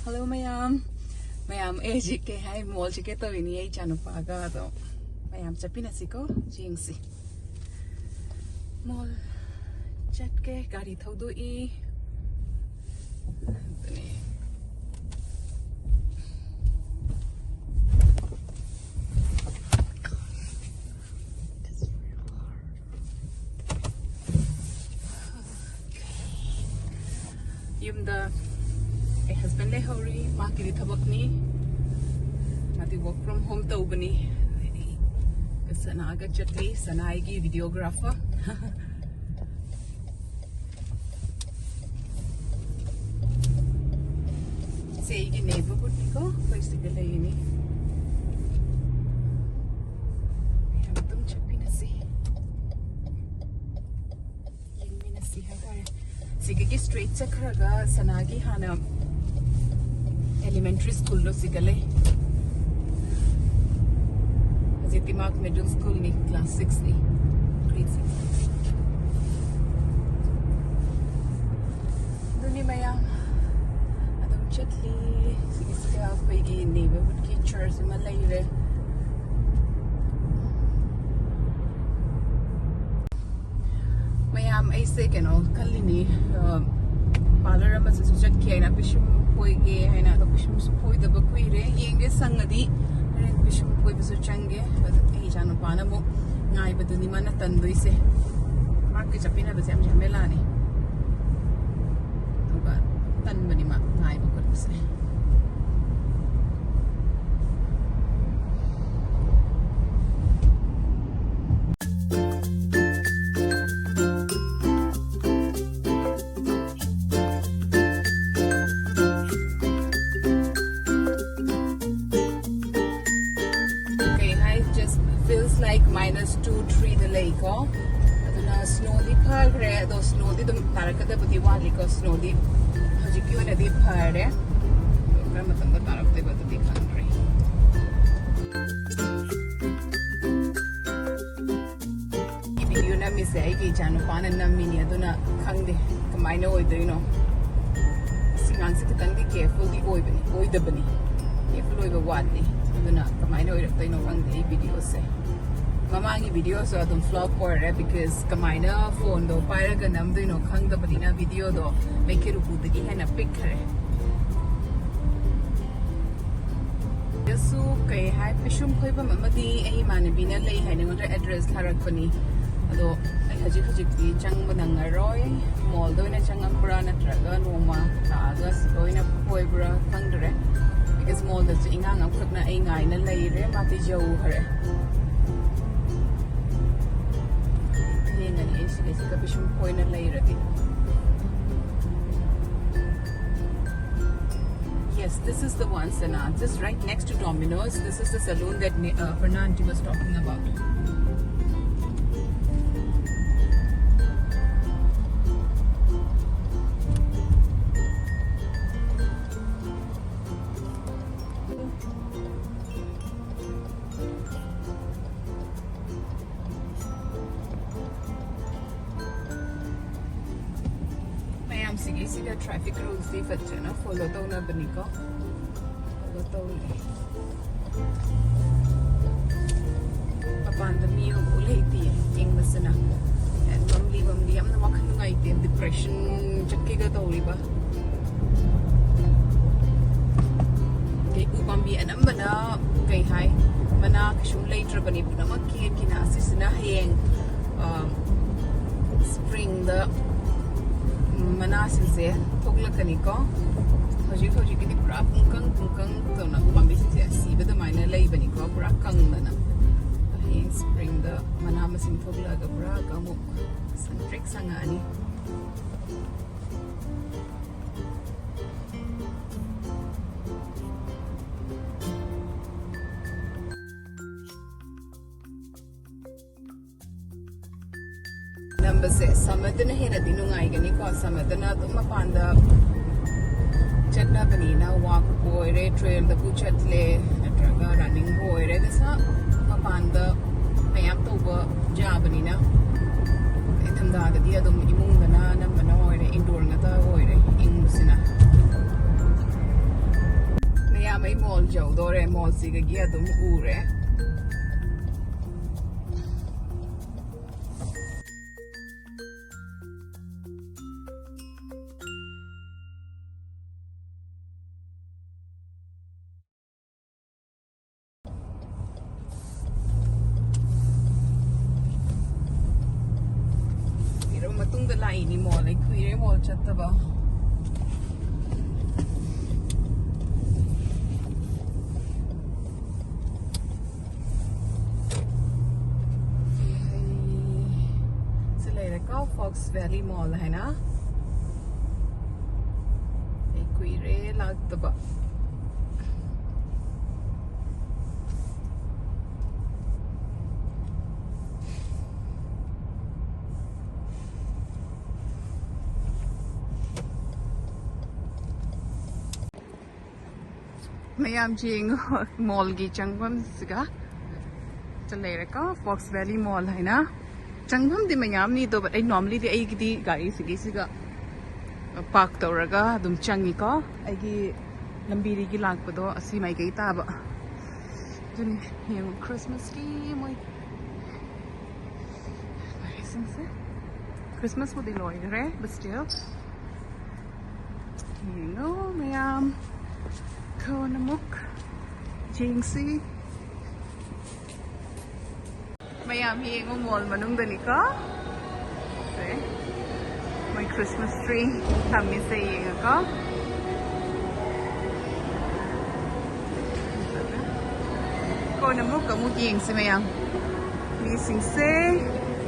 Hello mayam ejik ke hai mall chike to ini ai chanu paga do mayam chapinasi ko jingsi mall chat ke gari thodu I yumda husband le hori maki thabak ni mati work from home to bani sana aga chatli sanai gi videographer say gi neighborhood ko basically ini tum chapinasi yengminasi hai sige straight chakraga sanagi hana elementary school lo sigale Timak middle school ni class 6 ni grade 6 duni maya adum chatli sige sige apegi neighborhood ki church ma laire mayam ai second kallini parlor ma su chat ki aina pishum poige aina to pishum su poi da bakuire yenge sangadi pishum poi bisu change ai janu pana mo ngai badu ni mana tanduise mak ki chapina ba jam jamela ni to ba tan bani ma ngai ba kor se feels like -2-3 the lake aduna snow di phagre do snow di dum tarakada budi wali ko snow di hoji ki ona di phare gram matam da tarak de badu di khangre ki video na mi sai ki janu pana na mini aduna khangde kamai no oi do you know singan se kitang di careful di oi da bani careful oi ba wali aduna kamai no oi da no wang di video se mamangi video so adum vlog kore because kamai na phone do paira ga nam do no khang da bani na video do make ru bu di hena pic kare yasu kai hai pishum khoi ba mamadi ai mane bina lei hai ne ngodra address tharak pani ado ai haji di chang banang aroi mall do na chang ampura na traga noma ta ga so ina poi bra khang dre because mall da ingang am khak na ai ngai na lei re ma ti jau hare Esse pishum poi na later di. Yes, this is the one, Sana. Just right next to Domino's. This is the saloon that Fernandi was talking about. Sige traffic rules di fatche na follow daw na bani ko follow daw ni pandemi yung ulay ti yengminasi na and bamli am na wakan ngai ti depression chakki ga daw ba kay upambi anam bana kay hai mana kishum later bani puna makki kinasi na heng spring the manasin se thokla kani ko hoji ki di pura pungkang to na pambi se si beda maina lei bani ko pura kang na hin spring da manamasin thokla ga pura ka mo santrek sangani number 6 samadana hena dinungai gani ko samadana to mapanda chatna banina walk oire trail da puchatle atraga running oire da sa mapanda mayam to ba ja banina thanda da dia dum imung da na nam bana sina. Maya may mall jaw dore mall siga giya dum ure. Matungda lain ni mall ay queer mall chatta ba. Sila ka Fox Valley Mall hai na. Ay queer lagta ba. Mayam jing mall gi changbam siga chalere ka Fox Valley Mall hai na changbam di mayam ni to but I normally di ai di gari sigi siga park tawraga dum changi ka ai gi lambi ri gi lakpado asi mai kai ta ba duni yung Christmas tree moi Christmas would be oire but still you know mayam Konamuk, Jingsi. Mayam hi ng mall manung danika. Okay. My Christmas tree. Kami sa yung ako. Konamuk kamu Jingsi mayam. Missing say.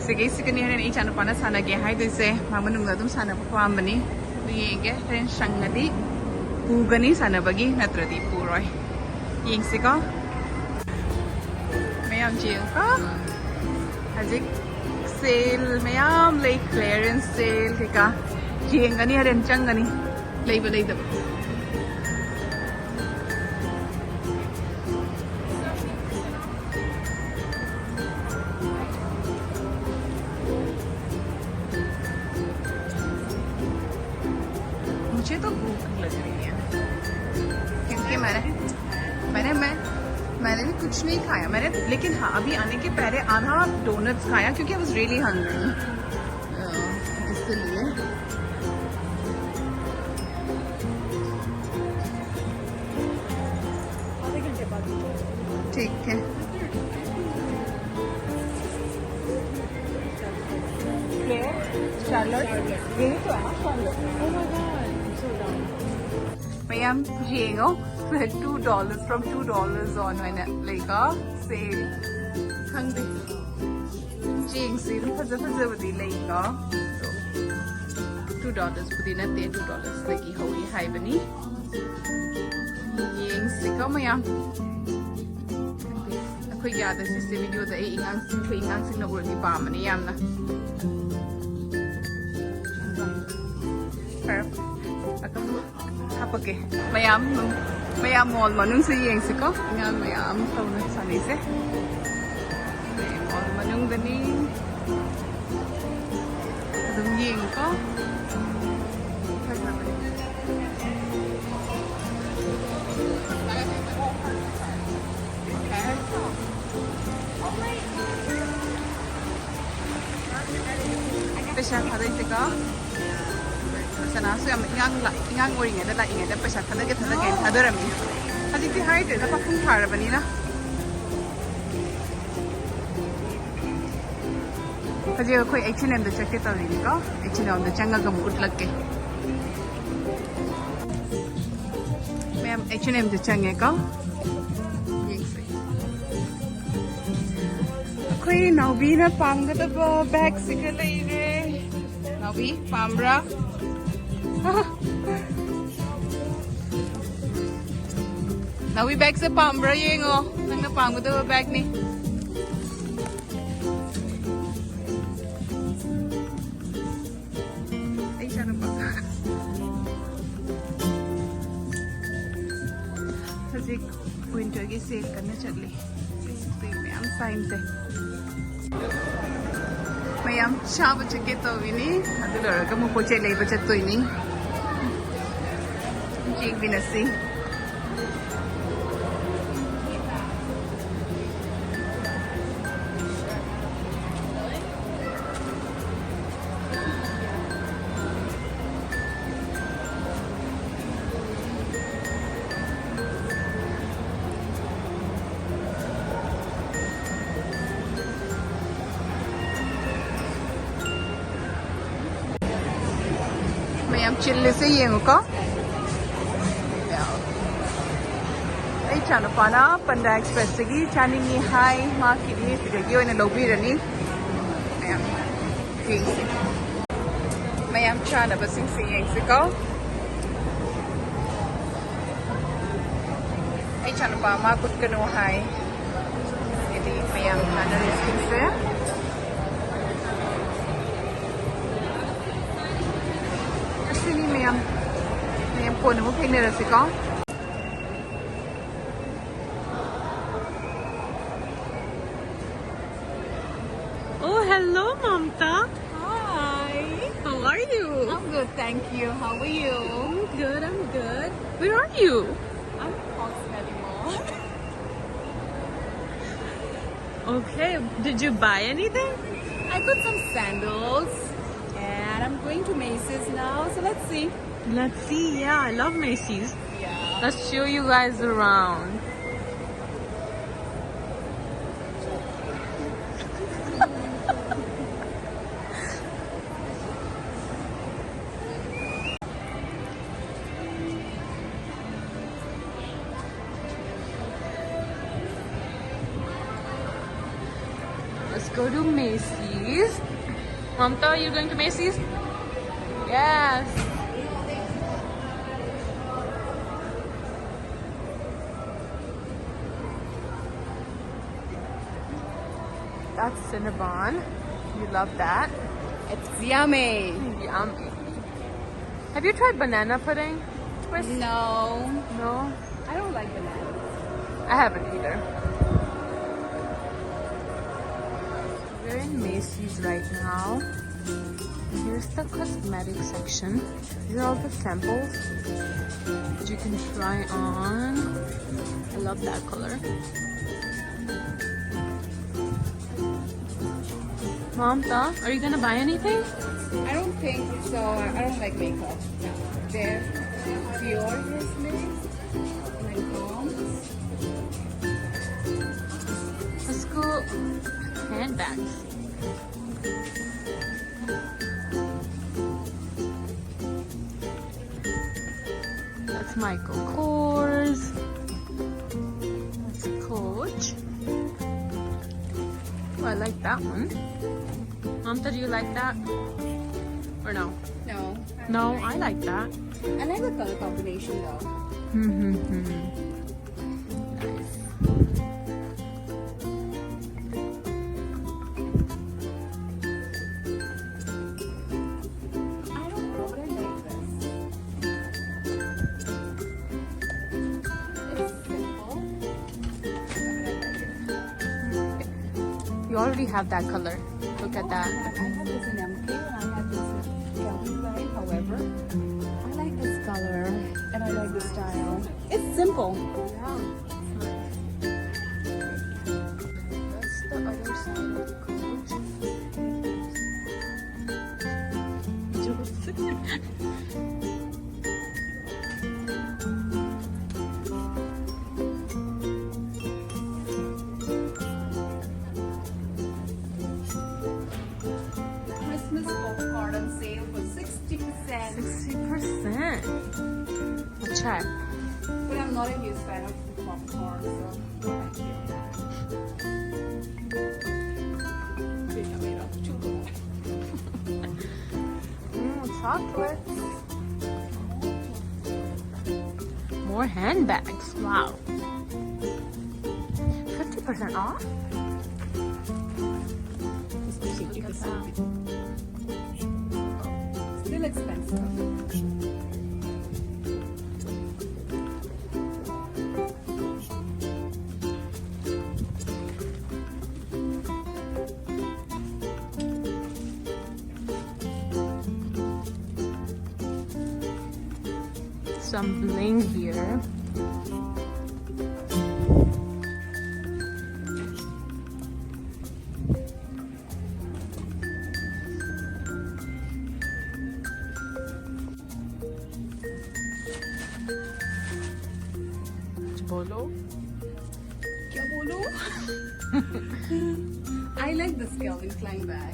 Sige sige niya rin ichano pa na sana kaya hay doon say. Mamanung na doon sana pa pambani. Duyenge rin siyang nadi. Pugani sana bagi natradi puroy. Ying sika. Mayam jing ka. Hajik sale mayam like clearance sale kika. Jing gani harin chang gani. Label lay dab. मुझे तो भूख लग रही है क्योंकि मैंने भी कुछ नहीं खाया मैंने लेकिन हाँ अभी आने के पहले आधा डोनट्स खाया क्योंकि आई वाज रियली हंग्री इसलिए ठीक है Charlotte यही तो है Charlotte oh my god I'm so dumb Mayam Jingo $2 from $2 on when like a sale Hungry Jing sale faza with the like $2 put in at $2 like holy hi bani Jing sika mayam Aku yada si video da ingang sing na burni pa mani yam na Hapake mayam mall manung sa yeng siko nga mayam tau na sani se mall manung dani dum yeng ko Pesha khaday se ka sana so ingang oire nge da inge da paisa thada ge thadarami haji ti haide da pakung tharabani na haji khoi H&M da chakke tawini ka H&M da changa gam gut lakke ma'am H&M da change ka yengse khoi naubi na pamga da bag sikha leire naubi pamra Nawi bag sa pambra yung nang napang ko daw bag ni. Ay siya na pa. Kasi winter ki sale ka na chali. Mayam sign se. Mayam siya ba chike to ini? Ado lor ka mo po chelay ba chat to ini? yengminasi. Mayam chilli se yengu ko. Ay chano pana Panda Express segi chani ni hai ma kiri sigi oina lobby rani. Mayam please. Mayam chana basing se yengu ko. Ay chano pa ma kut kanu hai. Sedi mayam chana risking se. Mayam po na mo pinira si ko. Oh, hello, Mamta. Hi. How are you? I'm good, thank you. How are you? I'm good. Where are you? I'm constantly mall. Okay, did you buy anything? I got some sandals and I'm going to Macy's now, so let's see. Let's see. Yeah, I love Macy's. Yeah. Let's show you guys around. Let's go to Macy's. Mamta, you going to Macy's? Yes. That's Cinnabon. You love that. It's yummy. Yummy. Have you tried banana pudding? Twist? No. No? I don't like bananas. I haven't either. We're in Macy's right now. Here's the cosmetic section. These are all the samples that you can try on. I love that color. Mamta, are you gonna buy anything? I don't think so. I don't like makeup. No. They're pure bracelets and combs. Let's go handbags. That's Michael Kors. That's Coach. Oh, I like that one. Mamta, do you like that? Or no? No. No, I like that. I like the color combination though. Nice. I don't know, but I like this. It's simple. But I like it. You already have that color. Look at that. I have this in MK and I have this in Calvin Klein. However, I like this color and I like the style. It's simple. Yeah. That's the other side of the coach. Christmas popcorn on sale for 60%. 60%. I'll check. But I'm not a huge fan of popcorn, so thank you. Chocolate. More handbags. Wow. 50% off? Still expensive. some bling here. Bolo? Kya bolo? I like this Calvin Klein bag.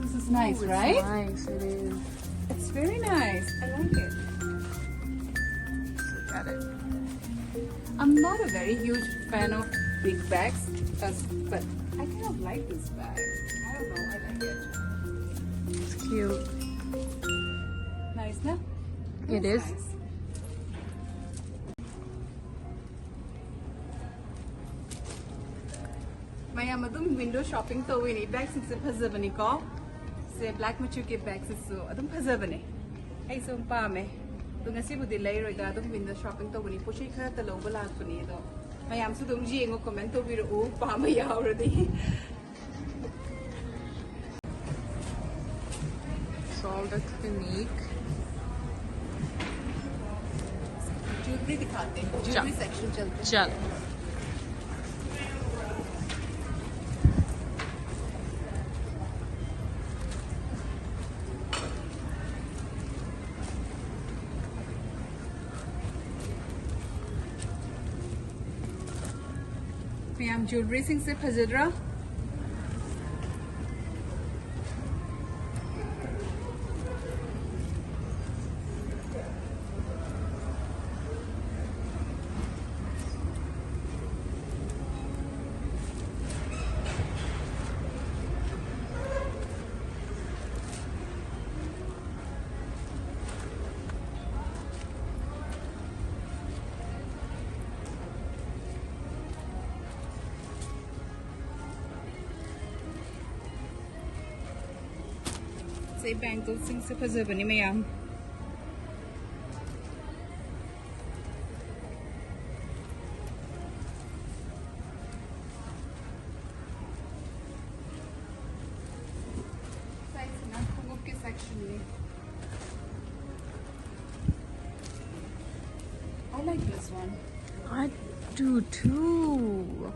This is nice, Ooh, right? It's nice, it is. It's very nice. I like it. Look at it. I'm not a very huge fan of big bags, but I kind of like this bag. I don't know, I like it. It's cute. Nice, na? It is. Nice. Mayam adum window shopping to wini bags is phazabani ko. Se black machu ke bags is so adum phazabani. Ai so pa me. To ngasi budi lai roi da adum window shopping to wini pochi khara ta lo bala puni do. Mayam su dum ji ngo comment to bi ro pa ma yaw ra di. It's all the Clinique. Jewelry दिखाते हैं. Jewelry section चलते हैं. Chal. Mayam jewelry sing se phazadra. Say bangle sing se phazabani mayam. I like this one. I do too.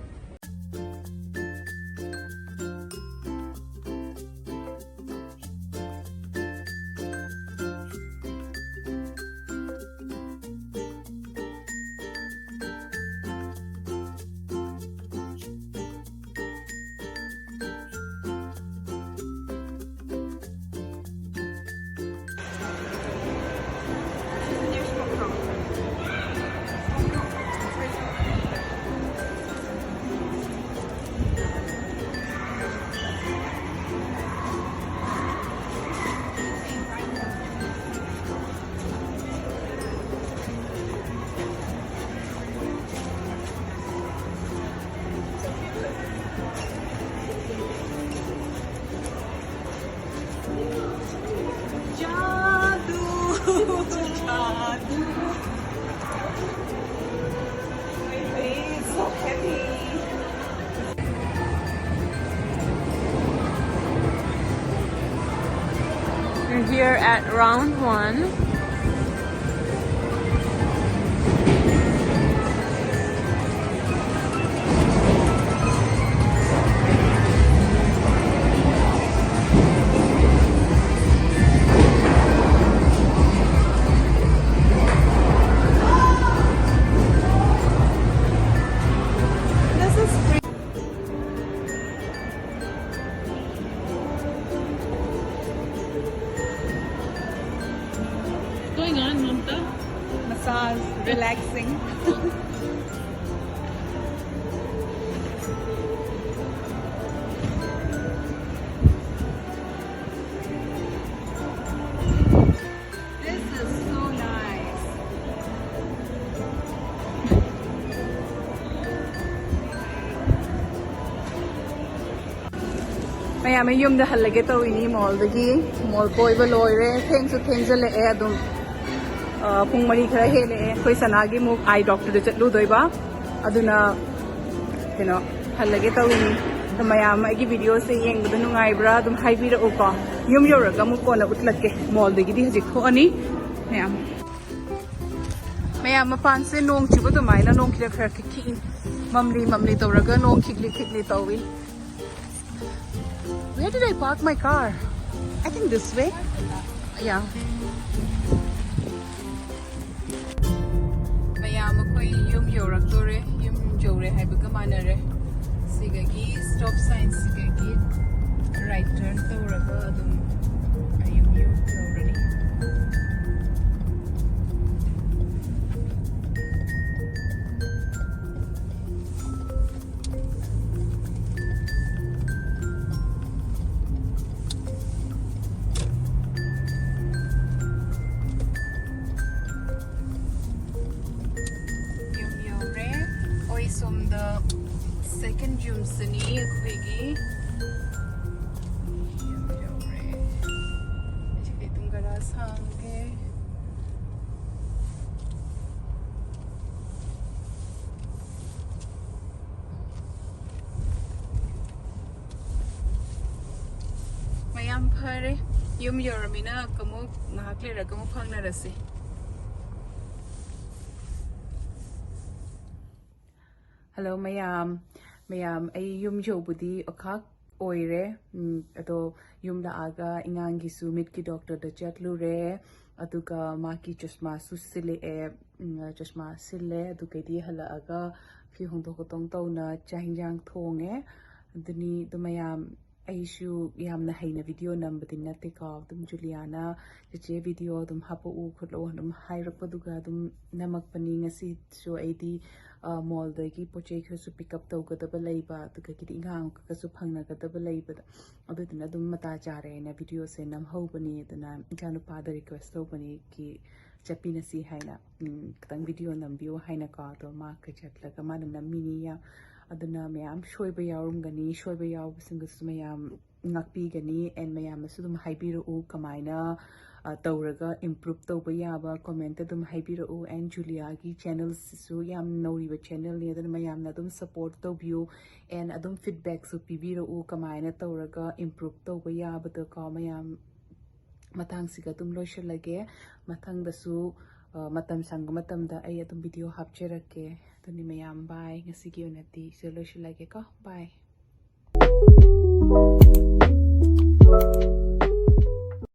We're here at round 1. Going on, Mamta? Massage, relaxing. This is so nice. Mayam yum da halage to ini mall dagi mall koi ba loire theng su theng jale e adum pung mari khara hele khoi sanagi muk eye doctor de chatlu doiba aduna halage to ini to mayam agi video se yeng bada nungai bra adum haibira o ko yum yoraga muk ko na utlakke mall dagi di hajik tho ani mayam mapan se nong chibu to mai la nong khira khara ki mamli tawraga nong khikli tawi. Where did I park my car? I think this way. Yeah. Mayam akhoi yum yorak tore yum jore haibaga manare. Sigagi stop sign sigagi right turn tawraga adum ayum yorani. From the second June Sini Quiggy. Mayam Pare, Yum Yoramina, Kamu, Nakli, Rakamu Panarasi. Hello mayam ay yum jobudi okak oire ato yum la aga ingangi su mit ki doctor da chatlu re aduga maki chashma susile e chashma sille aduga di hala aga fi hongdo ko tong taw na chahingjang thonge aduni do mayam aishu yamna haina video number natte ka dum Juliana che video dum hapo u khotlo dum hairak paduga dum namak pani ngasi so id mall dagi poche khasu pick up tawgadaba leiba aduga kidi ngang kasu phangnagadaba leiba adudina dum mata jare na video se nam hobani dana ikanu pada request tobani ki chapina si haina tang video nam view haina ka to ma ka chatlaga manam namini ya aduna mayam shoiba yarumgani shoiba yawsingasu mayam ngakpi gani and mayam asudum haibiru kamaina tawraga improve tawba yaba comment adum haibiru and Julia gi channels su yam noriba channel ni aduna mayam na adum support tawbiu and adum feedback su pibiru kamaina tawraga improve tawba yaba to ka mayam matang siga dum loishalage matang dasu matam sang matam da ay adum video hapcherake tuni mayam bye ngasi gi unati solo shilage ka bye